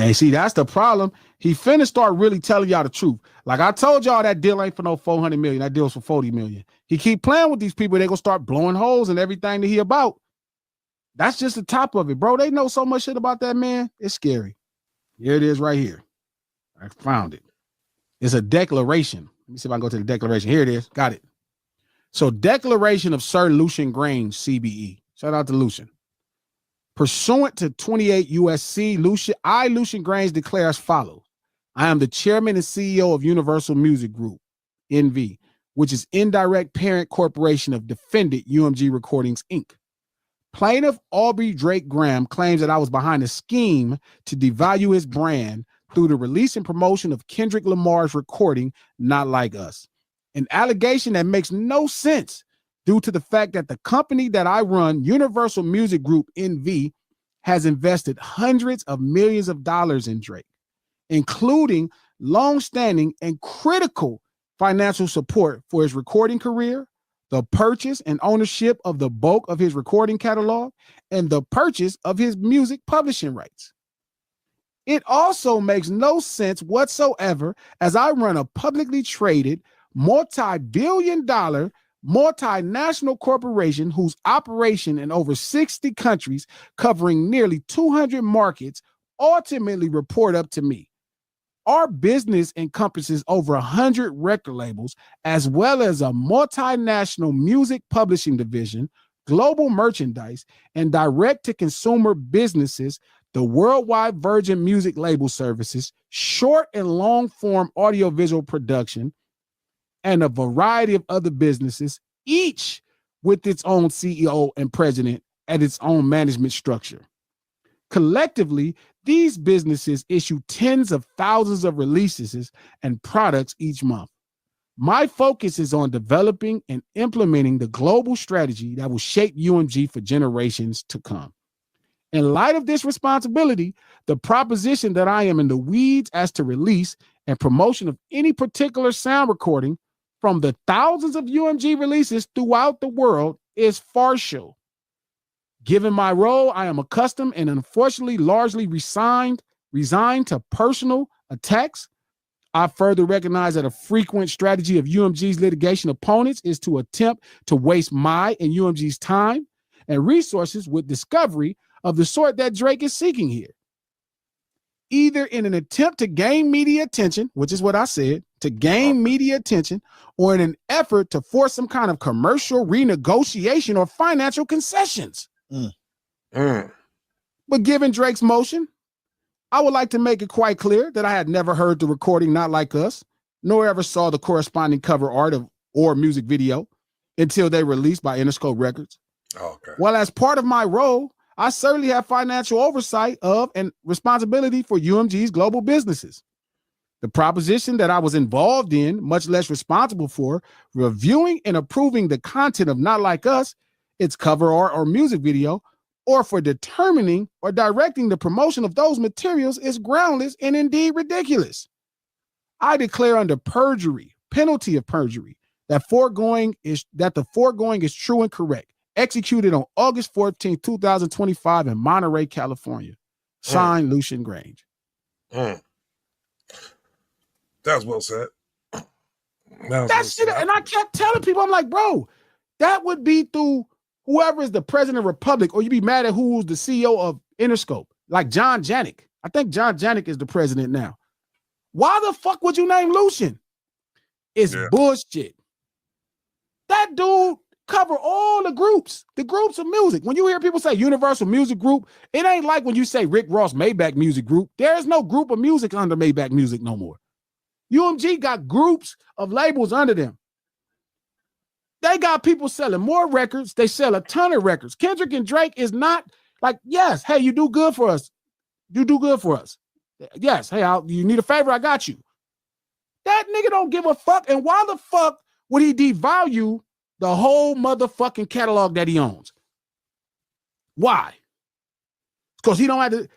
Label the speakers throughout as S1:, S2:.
S1: And see, that's the problem. He finna start really telling y'all the truth. Like I told y'all, that deal ain't for no 400 million. That deal's for 40 million. He keep playing with these people. They gonna start blowing holes in everything that he about. That's just the top of it, bro. They know so much shit about that man. It's scary. Here it is right here. I found it. It's a declaration. Let me see if I can go to the declaration. Here it is. Got it. So declaration of Sir Lucian Grange, CBE. Shout out to Lucian. Pursuant to 28 USC, Lucian Grange declare as follows. I am the chairman and CEO of Universal Music Group, NV, which is indirect parent corporation of defendant UMG Recordings, Inc. Plaintiff Aubrey Drake Graham claims that I was behind a scheme to devalue his brand through the release and promotion of Kendrick Lamar's recording, Not Like Us. An allegation that makes no sense due to the fact that the company that I run, Universal Music Group, NV, has invested hundreds of millions of dollars in Drake, including long-standing and critical financial support for his recording career, the purchase and ownership of the bulk of his recording catalog, and the purchase of his music publishing rights. It also makes no sense whatsoever as I run a publicly traded, multi-billion-dollar, multinational corporation whose operation in over 60 countries covering nearly 200 markets ultimately report up to me. Our business encompasses over 100 record labels, as well as a multinational music publishing division, global merchandise, and direct-to-consumer businesses, the worldwide Virgin Music Label Services, short and long-form audiovisual production, and a variety of other businesses, each with its own CEO and president and its own management structure. Collectively, these businesses issue tens of thousands of releases and products each month. My focus is on developing and implementing the global strategy that will shape UMG for generations to come. In light of this responsibility, the proposition that I am in the weeds as to release and promotion of any particular sound recording from the thousands of UMG releases throughout the world is farcical. Given my role, I am accustomed and unfortunately largely resigned to personal attacks. I further recognize that a frequent strategy of UMG's litigation opponents is to attempt to waste my and UMG's time and resources with discovery of the sort that Drake is seeking here. Either in an attempt to gain media attention, which is what I said, to gain media attention, or in an effort to force some kind of commercial renegotiation or financial concessions. But given Drake's motion, I would like to make it quite clear that I had never heard the recording Not Like Us, nor ever saw the corresponding cover art or music video until they released by Interscope Records.
S2: Okay.
S1: Well, as part of my role, I certainly have financial oversight of and responsibility for UMG's global businesses. The proposition that I was involved in, much less responsible for, reviewing and approving the content of Not Like Us, its cover art or music video, or for determining or directing the promotion of those materials is groundless and indeed ridiculous. I declare under perjury, penalty of perjury, that the foregoing is true and correct. Executed on August 14, 2025 in Monterey, California. Signed, Lucian Grange.
S2: That was well said.
S1: That shit, and I kept telling people, I'm like, bro, that would be through whoever is the president of the republic, or you'd be mad at who's the CEO of Interscope, like John Janik. I think John Janik is the president now. Why the fuck would you name Lucian? It's bullshit. That dude cover all the groups of music. When you hear people say Universal Music Group, it ain't like when you say Rick Ross Maybach Music Group. There is no group of music under Maybach Music no more. UMG got groups of labels under them. They got people selling more records. They sell a ton of records. Kendrick and Drake is not like, yes, hey, you do good for us. You do good for us. Yes, hey, you need a favor, I got you. That nigga don't give a fuck. And why the fuck would he devalue the whole motherfucking catalog that he owns? Why? Because he don't have to.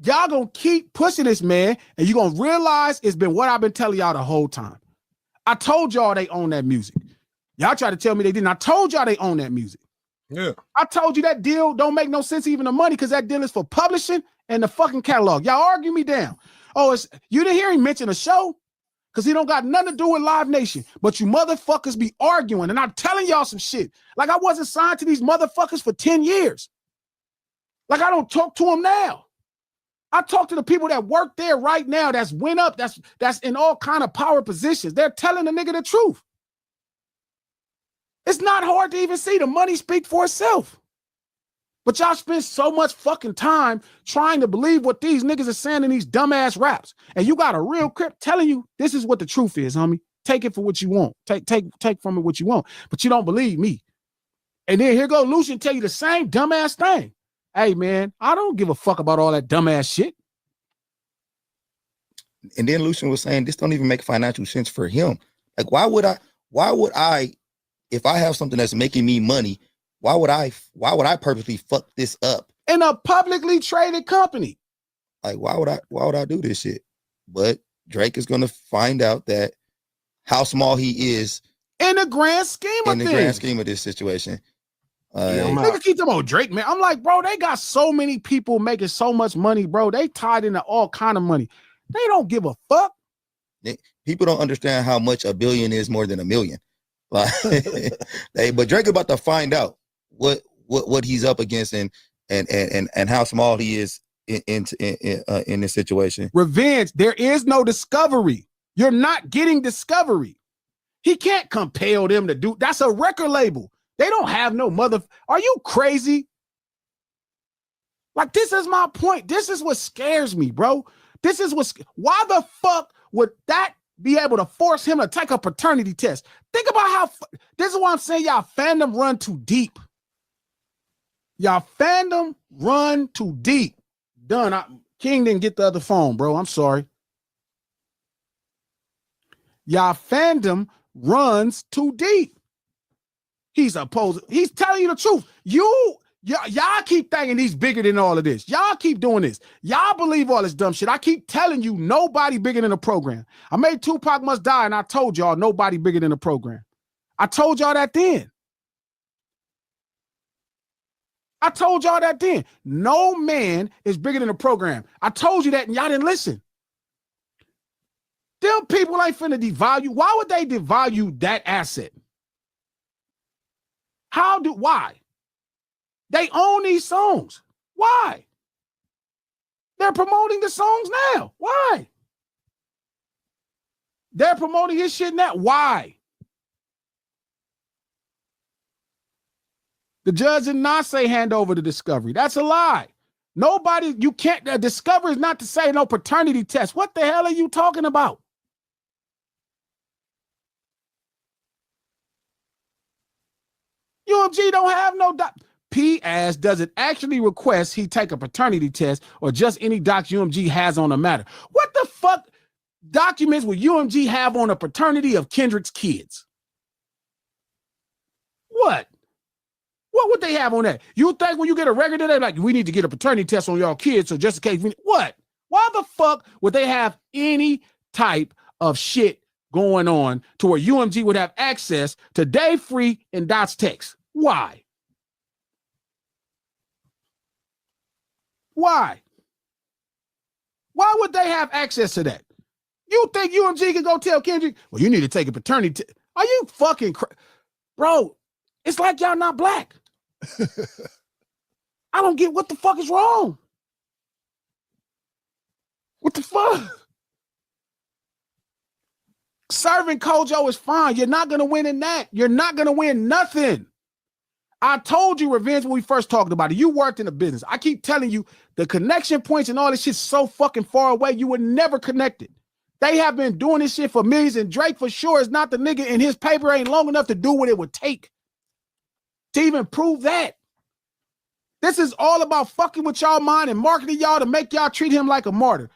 S1: Y'all gonna keep pushing this man, and you're gonna realize it's been what I've been telling y'all the whole time. I told y'all they own that music. Y'all try to tell me they didn't. I told y'all they own that music.
S2: Yeah.
S1: I told you that deal don't make no sense, even the money, because that deal is for publishing and the fucking catalog. Y'all argue me down. Oh, you didn't hear him mention a show? Because he don't got nothing to do with Live Nation. But you motherfuckers be arguing. And I'm telling y'all some shit. Like I wasn't signed to these motherfuckers for 10 years. Like I don't talk to them now. I talk to the people that work there right now that's went up, that's in all kind of power positions. They're telling the nigga the truth. It's not hard to even see. The money speak for itself. But y'all spend so much fucking time trying to believe what these niggas are saying in these dumbass raps. And you got a real crip telling you this is what the truth is, homie. Take it for what you want. Take from it what you want. But you don't believe me. And then here go Lucian tell you the same dumbass thing. Hey, man, I don't give a fuck about all that dumbass shit.
S2: And then Lucian was saying this don't even make financial sense for him. Like, why would I, if I have something that's making me money, why would I purposely fuck this up
S1: in a publicly traded company?
S2: Like, why would I do this shit? But Drake is gonna find out that how small he is
S1: in the grand scheme
S2: of this situation.
S1: Nigga keep talking about Drake, man. I'm like, bro, they got so many people making so much money, bro. They tied into all kind of money. They don't give a fuck.
S2: People don't understand how much a billion is more than a million. Like, but Drake about to find out what he's up against and how small he is in this situation.
S1: Revenge. There is no discovery. You're not getting discovery. He can't compel them to do. That's a record label. They don't have no mother. Are you crazy? Like, this is my point. This is what scares me, bro. This is why the fuck would that be able to force him to take a paternity test? Think about how, this is why I'm saying y'all fandom run too deep. Y'all fandom run too deep. Done. King didn't get the other phone, bro. I'm sorry. Y'all fandom runs too deep. He's telling you the truth. Y'all keep thinking he's bigger than all of this. Y'all keep doing this. Y'all believe all this dumb shit. I keep telling you nobody bigger than the program. I made Tupac Must Die, and I told y'all nobody bigger than the program. I told y'all that then. No man is bigger than the program. I told you that, and y'all didn't listen. Them people ain't finna devalue. Why would they devalue that asset? Why? They own these songs. Why? They're promoting the songs now. Why? They're promoting his shit now. Why? The judge did not say hand over the discovery. That's a lie. Nobody, you can't, discovery is not to say no paternity test. What the hell are you talking about? UMG don't have no P asked, does it actually request he take a paternity test or just any docs UMG has on the matter? What the fuck documents would UMG have on a paternity of Kendrick's kids? What? What would they have on that? You think when you get a record, they're like, we need to get a paternity test on y'all kids, so just in case. What? Why the fuck would they have any type of shit going on to where UMG would have access to Dave Free and Dot's text? Why? Why? Why would they have access to that? You think UMG can go tell Kendrick, well, you need to take a paternity test? Are you fucking bro? It's like y'all not black. I don't get what the fuck is wrong. What the fuck? Serving Kojo is fine. You're not going to win in that. You're not going to win nothing. I told you, Revenge, when we first talked about it. You worked in the business. I keep telling you, the connection points and all this shit's so fucking far away, you were never connected. They have been doing this shit for millions, and Drake for sure is not the nigga, and his paper ain't long enough to do what it would take to even prove that. This is all about fucking with y'all mind and marketing y'all to make y'all treat him like a martyr.